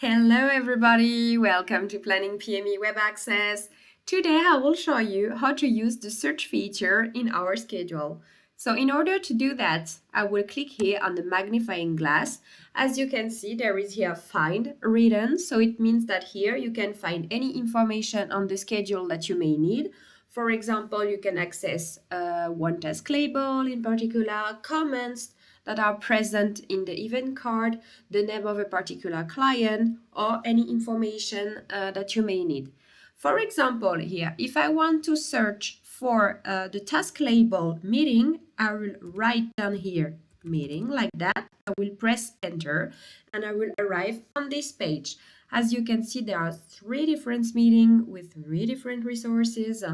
Hello everybody, welcome to PlanningPME WebAccess. Today I will show you how to use the search feature in our schedule. So in order to do that, I will click here on the magnifying glass. As you can see, there is here find written. So it means that here you can find any information on the schedule that you may need. For example, you can access one task label in particular, comments that are present in the event card, the name of a particular client, or any information that you may need. For example, here, if I want to search for the task label meeting, I will write down here meeting like that. I will press enter and I will arrive on this page. As you can see, there are 3 different meetings with 3 different resources.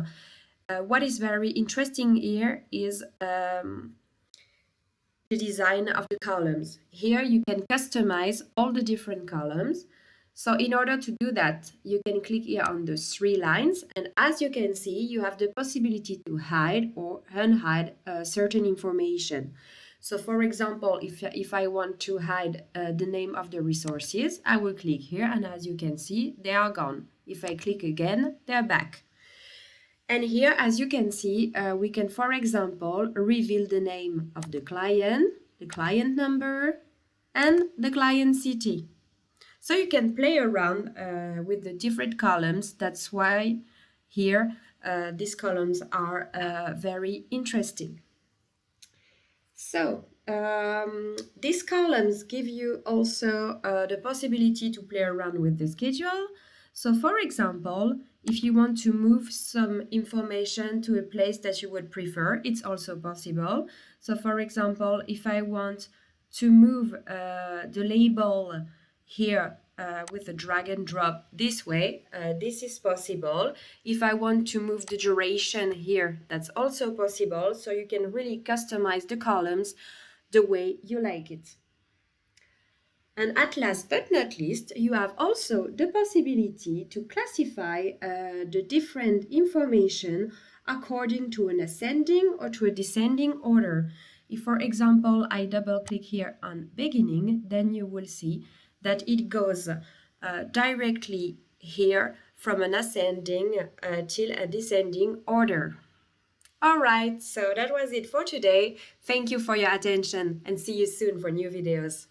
What is very interesting here is the design of the columns. Here you can customize all the different columns. So in order to do that, you can click here on the 3 lines, and as you can see, you have the possibility to hide or unhide certain information. So for example, if I want to hide the name of the resources, I will click here, and as you can see, they are gone. If I click again, they're back. And here, as you can see, we can, for example, reveal the name of the client number, and the client city. So you can play around with the different columns. That's why here these columns are very interesting. So these columns give you also the possibility to play around with the schedule. So for example, if you want to move some information to a place that you would prefer, it's also possible. So for example, if I want to move the label here with a drag and drop this way, this is possible. If I want to move the duration here, that's also possible. So you can really customize the columns the way you like it. And at last but not least, you have also the possibility to classify the different information according to an ascending or to a descending order. If, for example, I double click here on beginning, then you will see that it goes directly here from an ascending till a descending order. All right, so that was it for today. Thank you for your attention and see you soon for new videos.